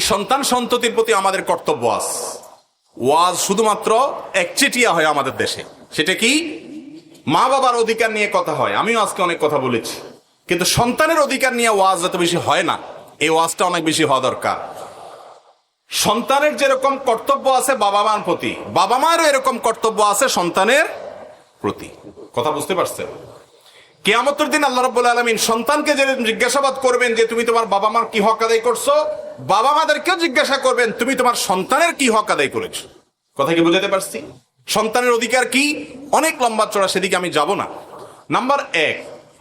সন্তান সন্ততির প্রতি আমাদের কর্তব্য আছে। ওয়াজ শুধুমাত্র একচেটিয়া হয় আমাদের দেশে, সেটা কি মা বাবার অধিকার নিয়ে কথা হয়। আমিও আজকে অনেক কথা বলেছি, কিন্তু সন্তানের অধিকার নিয়ে ওয়াজ এত বেশি হয় না। এই ওয়াজটা অনেক বেশি হওয়া দরকার। সন্তানের যেরকম কর্তব্য আছে বাবা মার প্রতি, বাবা মারও এরকম কর্তব্য আছে সন্তানের প্রতি। কথা বুঝতে পারছেন? কিয়ামতের দিন আল্লাহ রাব্বুল আলামিন সন্তানকে যে জিজ্ঞাসাবাদ করবেন যে তুমি তোমার বাবা মার কি হক আদায় করছো, বাবা মাদেরকেও জিজ্ঞাসা করবেন তুমি তোমার সন্তানের কি হক আদায় করেছো। কথা কি বুঝাতে পারছি? সন্তানের অধিকার কি অনেক লম্বা চড়া, সেদিকে আমি যাব না। নাম্বার এক,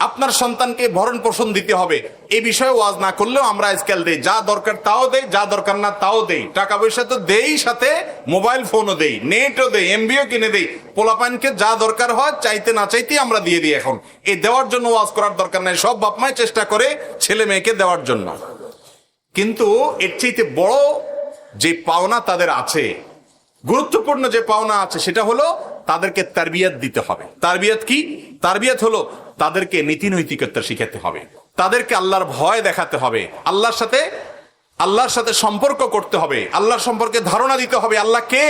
আপনার সন্তানকে ভরণ পোষণ দিতে হবে। এই বিষয়ে ওয়াজ না করলেও আমরা আজকাল দেই, যা দরকার তাও দেই, যা দরকার না তাও দেই। টাকা পয়সা তো দেই, সাথে মোবাইল ফোনও দেই, নেটও দেই, এমবিও কিনে দেই। পোলাপানকে যা দরকার হয় চাইতে না চাইতেই আমরা দিয়ে দিই। এখন এই দেওয়ার জন্য ওয়াজ করার দরকার নাই, সব বাপ মাই চেষ্টা করে ছেলে মেয়েকে দেওয়ার জন্য। কিন্তু এর চাইতে বড় যে পাওনা তাদের আছে, গুরুত্বপূর্ণ যে পাওনা আছে, সেটা হলো তাদেরকে তারবিয়াত দিতে হবে। তারবিয়াত কি? তারবিয়াত হলো তাদেরকে নীতি নৈতিকতা শিখাতে হবে, তাদেরকে আল্লাহর ভয় দেখাতে হবে, আল্লাহর সাথে সম্পর্ক করতে হবে, আল্লাহর সম্পর্কে ধারণা দিতে হবে। আল্লাহ কে?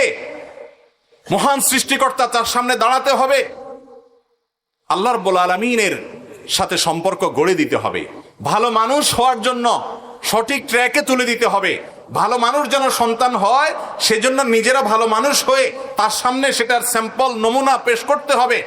মহান সৃষ্টিকর্তা, তার সামনে দাঁড়াতে হবে, আল্লাহ রাব্বুল আলামিনের সাথে সম্পর্ক গড়ে দিতে হবে। ভালো মানুষ হওয়ার জন্য সঠিক ট্র্যাকে তুলে দিতে হবে। ভালো মানুষ যেন সন্তান হয়, সেজন্য নিজেরা ভালো মানুষ হয়ে তার সামনে সেটার স্যাম্পল নমুনা পেশ করতে হবে,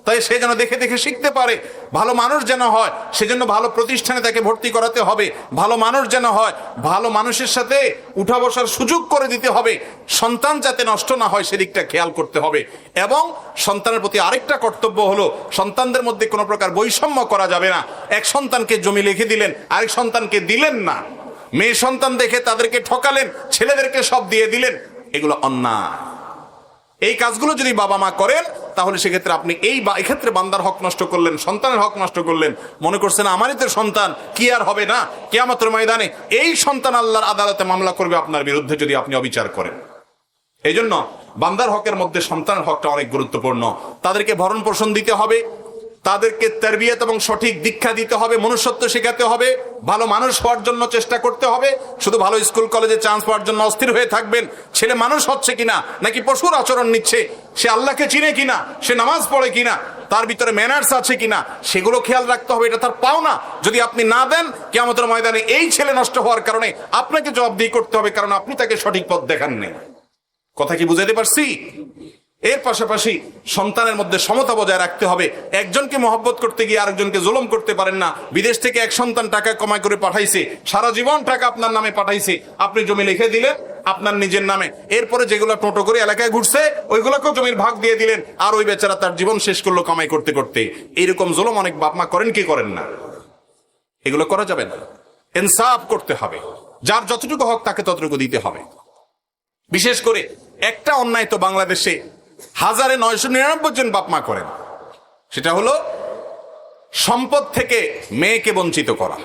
তাই সে যেন দেখে দেখে শিখতে পারে। ভালো মানুষ যেন হয়, সেজন্য ভালো প্রতিষ্ঠানে তাকে ভর্তি করাতে হবে। ভালো মানুষ যেন হয়, ভালো মানুষের সাথে উঠা বসার সুযোগ করে দিতে হবে। সন্তান যাতে নষ্ট না হয় সেদিকটা খেয়াল করতে হবে। এবং সন্তানের প্রতি আরেকটা কর্তব্য হলো, সন্তানদের মধ্যে কোনো প্রকার বৈষম্য করা যাবে না। এক সন্তানকে জমি লিখে দিলেন, আরেক সন্তানকে দিলেন না। মেয়ে সন্তান দেখে তাদেরকে ঠকালেন, ছেলেদেরকে সব দিয়ে দিলেন, এগুলো অন্যায়। এই কাজগুলো যদি বাবা মা করেন, তাহলে সেক্ষেত্রে আপনি এক্ষেত্রে বান্দার হক নষ্ট করলেন, সন্তানের হক নষ্ট করলেন। মনে করছেন আমারই তো সন্তান, কি আর হবে না? কিয়ামতের ময়দানে এই সন্তান আল্লাহর আদালতে মামলা করবে আপনার বিরুদ্ধে যদি আপনি অবিচার করেন। এই জন্য বান্দার হকের মধ্যে সন্তানের হকটা অনেক গুরুত্বপূর্ণ। তাদেরকে ভরণ পোষণ দিতে হবে, তাদেরকে তারবিয়াত এবং সঠিক দীক্ষা দিতে হবে, মনুষ্যত্ব শেখাতে হবে, ভালো মানুষ হওয়ার জন্য চেষ্টা করতে হবে। শুধু ভালো স্কুল কলেজে চান্স পাওয়ার জন্য অস্থির হয়ে থাকবেন, ছেলে মানুষ হচ্ছে কিনা, নাকি পশুর আচরণ নিচ্ছে, সে আল্লাহকে চিনে কিনা, সে নামাজ পড়ে কিনা, তার ভিতরে ম্যানার্স আছে কিনা, সেগুলো খেয়াল রাখতে হবে। এটা তার পাওনা। যদি আপনি না দেন, কিয়ামতের ময়দানে এই ছেলে নষ্ট হওয়ার কারণে আপনাকে জবাবদিহি করতে হবে, কারণ আপনি তাকে সঠিক পথ দেখাননি। কথা কি বুঝাতে পারছি? এর পাশাপাশি সন্তানের মধ্যে সমতা বজায় রাখতে হবে। একজনকে মহব্বত করতে গিয়ে আরেকজনকে জুলুম করতে পারেন না। বিদেশ থেকে এক সন্তান টাকা কামাই করে পাঠাইছে, সারা জীবন টাকা আপনার নামে পাঠাইছে, আপনি জমি লিখে দিলেন আপনার নিজের নামে, এরপরে যেগুলো টোটো করে এলাকায় ঘুরছে ওইগুলোকেও জমির ভাগ দিয়ে দিলেন, আর ওই বেচারা তার জীবন শেষ করলো কামাই করতে করতে। এইরকম জুলুম অনেক বাপ মা করেন কি করেন না? এগুলো করা যাবে না। ইনসাফ করতে হবে, যার যতটুকু হক তাকে ততটুকু দিতে হবে। বিশেষ করে একটা অন্যায় তো বাংলাদেশে 1999 জন বাপ মা করেন, সেটা হলো সম্পদ থেকে মেয়েকে বঞ্চিত করা।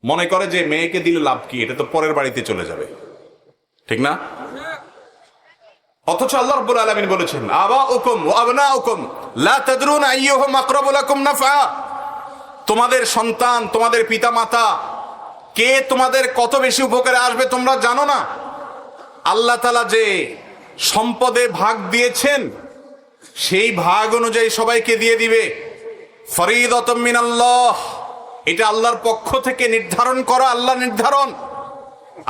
মনে করে যে মেয়েকে দিলে লাভ কি, এটা তো পরের বাড়িতে চলে যাবে, ঠিক না? অথচ আল্লাহ রাব্বুল আলামিন বলেছেন, আবাউকুম ওয়া আবনাউকুম লা তাদরুনা আইয়ুহুম আকরাবু লাকুম নাফআ। তোমাদের সন্তান, তোমাদের পিতামাতা কে তোমাদের কত বেশি উপকারে আসবে তোমরা জানো না। আল্লাহ তাআলা যে সম্পদে ভাগ দিয়েছেন, সেই ভাগ অনুযায়ী সবাইকে দিয়ে দিবে। ফরিদাতুম মিনাল্লাহ, এটা আল্লাহর পক্ষ থেকে নির্ধারণ করা, আল্লাহ নির্ধারণ।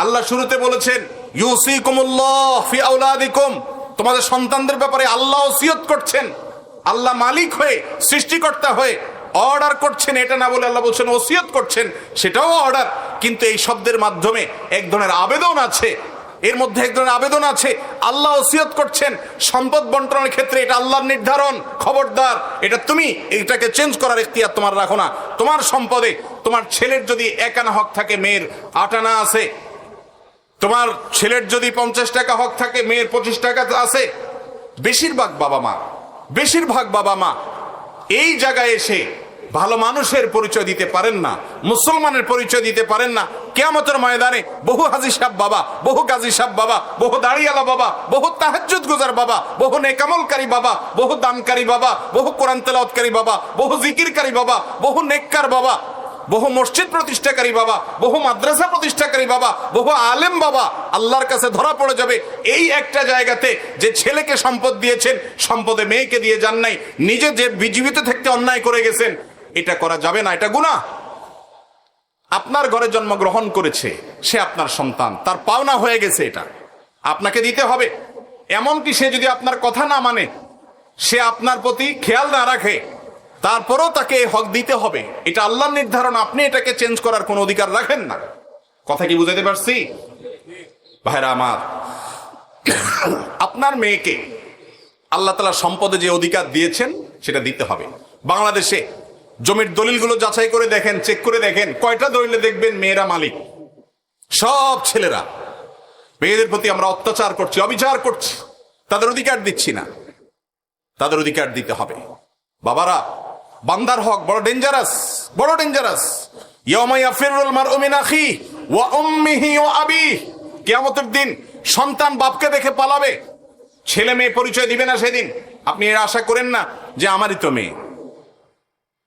আল্লাহ শুরুতে বলেছেন ইউসিকুমুল্লাহ ফি আওলাদিকুম, তোমাদের সন্তানদের ব্যাপারে আল্লাহ ওসিয়ত করছেন। আল্লাহ মালিক হয়ে, সৃষ্টিকর্তা হয়ে অর্ডার করছেন, এটা না বলে আল্লাহ বলছেন ওসিয়ত করছেন, সেটাও অর্ডার। কিন্তু এই শব্দের মাধ্যমে এক ধরনের আবেদন আছে, এর মধ্যে এক ধরনের আবেদন আছে। আল্লাহ ওসিয়ত করছেন সম্পদ বন্টনের ক্ষেত্রে, এটা আল্লাহর নির্ধারণ, খবরদার এটা তুমি এটাকে চেঞ্জ করার ইখতিয়ার তোমার রাখো না। তোমার সম্পদে তোমার ছেলের যদি 1 আনা হক থাকে, মেয়ের 8 আনা আছে। তোমার ছেলের যদি 50 টাকা হক থাকে, মেয়ের 25 টাকা আছে। বেশিরভাগ বাবা মা এই জায়গায় এসে ভালো মানুষের পরিচয় দিতে পারেন না, মুসলমানের পরিচয় দিতে পারেন না। কিয়ামতের ময়দানে বহু হাজী সাহেব বাবা, বহু গাজী সাহেব বাবা, বহু দাড়িওয়ালা বাবা, বহু তাহাজ্জুদ গুজার বাবা, বহু নেকামলকারী বাবা, বহু দানকারী বাবা, বহু কোরআন তেলাওয়াতকারী বাবা, বহু জিকিরকারী বাবা, বহু নেককার বাবা, বহু মসজিদ প্রতিষ্ঠাকারী বাবা, বহু মাদ্রাসা প্রতিষ্ঠাকারী বাবা, বহু আলেম বাবা আল্লাহর কাছে ধরা পড়ে যাবে এই একটা জায়গাতে যে ছেলেকে সম্পদ দিয়েছেন, সম্পদে মেয়েকে দিয়ে যান নাই, নিজে যে জীবিত থাকতে অন্যায় করে গেছেন। এটা করা যাবে না, এটা গুনাহ। আপনার ঘরে জন্মগ্রহণ করেছে, সে আপনার সন্তান, তার পাওনা হয়ে গেছে, এটা আপনাকে দিতে হবে। এমনকি সে যদি আপনার কথা না মানে, সে আপনার প্রতি খেয়াল না রাখে, তারপরেও তাকে হক দিতে হবে। এটা আল্লাহর নির্ধারণ, আপনি এটাকে চেঞ্জ করার কোনো অধিকার রাখেন না। কথা কি বুঝাতে পারছি ভাইরা আমার? আপনার মেয়েকে আল্লাহ তাআলা সম্পদে যে অধিকার দিয়েছেন সেটা দিতে হবে। বাংলাদেশে জমির দলিলগুলো যাচাই করে দেখেন, চেক করে দেখেন, কয়টা দলিলে দেখবেন মেয়েরা মালিক? সব ছেলেরা। মেয়েদের প্রতি আমরা অত্যাচার করছি, অবিচার করছি, তাদের অধিকার দিচ্ছি না। তাদের অধিকার দিতে হবে। বাবারা, বান্দার হক বড় ডেঞ্জারাস, বড় ডেঞ্জারাস। ইয়াউমা ইয়াফিরুল মারউ মিন আখিহি ওয়া উম্মিহি ওয়া আবিহি। কিয়ামতের দিন সন্তান বাপকে দেখে পালাবে, ছেলে মেয়ে পরিচয় দিবে না সেদিন। আপনি এর আশা করেন না যে আমারই তো মেয়ে।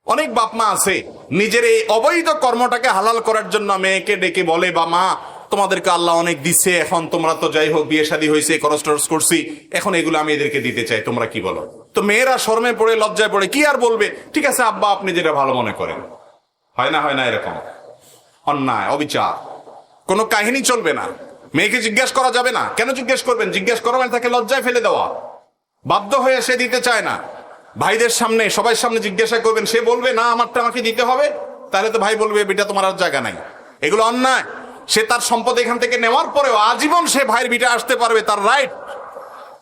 অনেক বাপ মা আছে নিজের এই অবৈধ কর্মটাকে হালাল করার জন্য মেয়েকে ডেকে বলে, বা মা তোমাদেরকে আল্লাহ অনেক দিচ্ছে, এখন তোমরা তো যাই হোক বিয়ে শাদী হয়েছে, খরচ টরচ করছি, এখন এগুলো আমি এদেরকে দিতে চাই, তোমরা কি বলো? তো মেয়েরা শরমে পড়ে, লজ্জায় পড়ে, কি আর বলবে, ঠিক আছে আব্বা আপনি যেটা ভালো মনে করেন। হয় না, হয় না এরকম? অন্যায়, অবিচার, কোনো কাহিনী চলবে না। মেয়েকে জিজ্ঞেস করা যাবে না। কেন জিজ্ঞেস করবেন? জিজ্ঞেস করা মানে তাকে লজ্জায় ফেলে দেওয়া। বাধ্য হয়ে সে দিতে চায় না। ভাইদের সামনে, সবার সামনে জিজ্ঞাসা করবেন, সে বলবে না আমারটা আমাকে দিতে হবে, তাহলে তো ভাই বলবে বেটা তোমার আর জায়গা নাই। এগুলো অন্যায়। সে তার সম্পদ এখান থেকে নেওয়ার পরেও আজীবন সে ভাইয়ের বিটা আসতে পারবে, তার রাইট।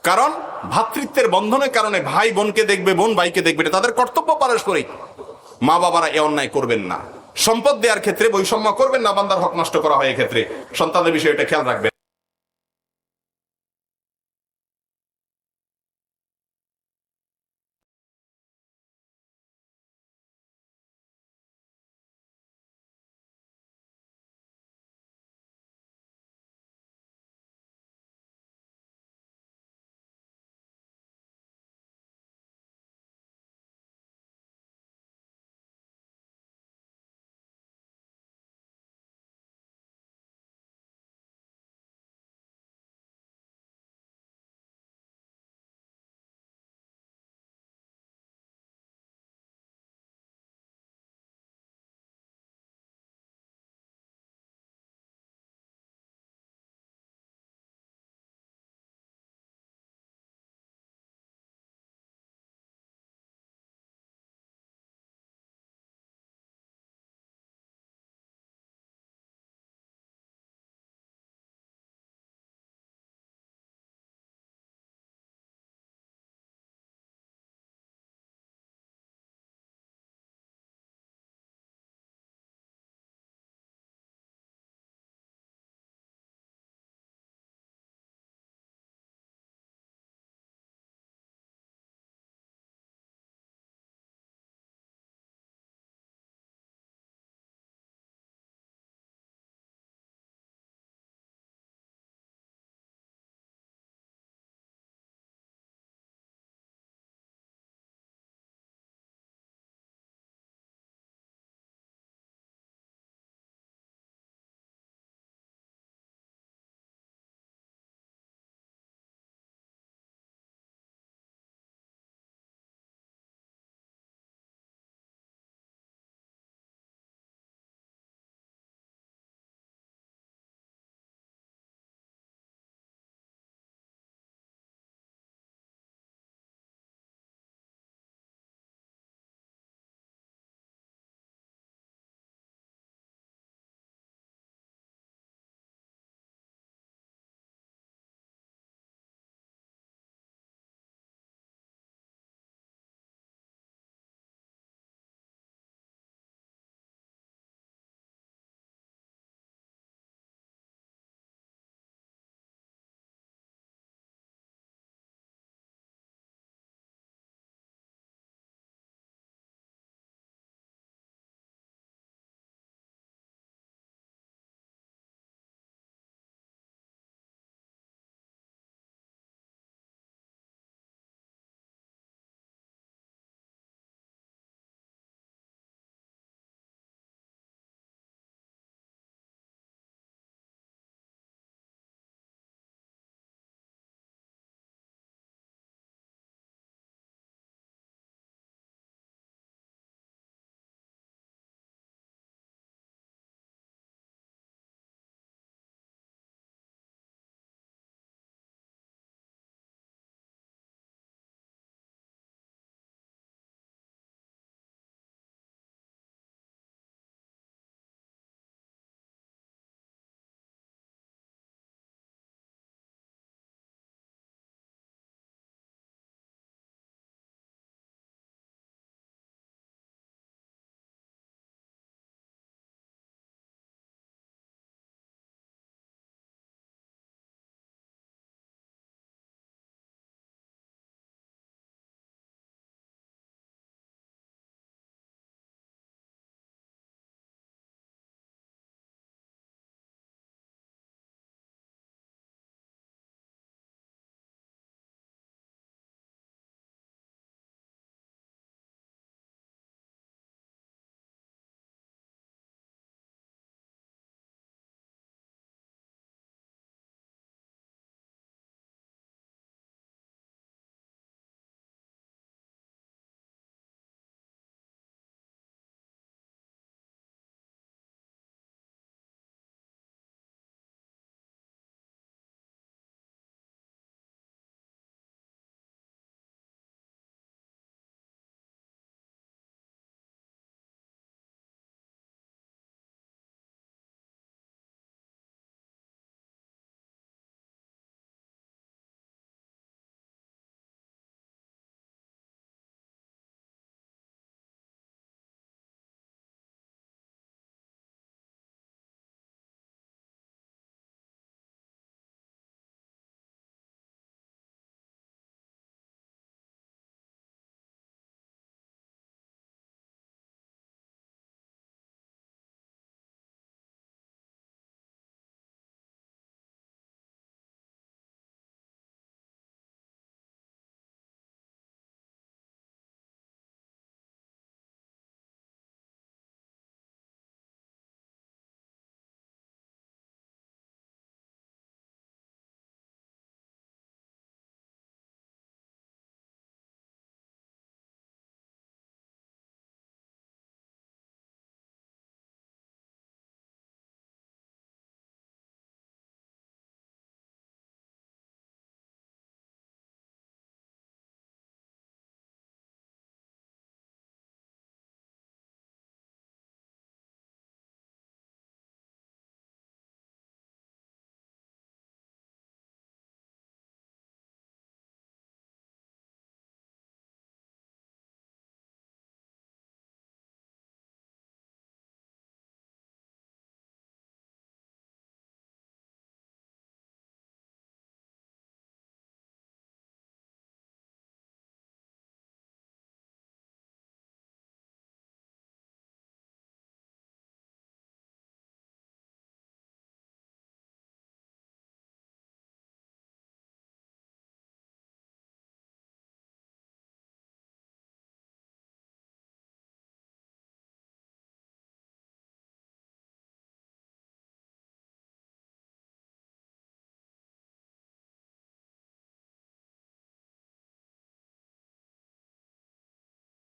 কারণ ভ্রাতৃত্বের বন্ধনের কারণে ভাই বোনকে দেখবে, বোন ভাইকে দেখবে, এটা তাদের কর্তব্য পারস্পরিক। মা বাবারা এ অন্যায় করবেন না। সম্পদ দেওয়ার ক্ষেত্রে বৈষম্য করবেন না, বান্দার হক নষ্ট করা হয়। এক্ষেত্রে সন্তানের বিষয়ে এটা খেয়াল রাখবেন।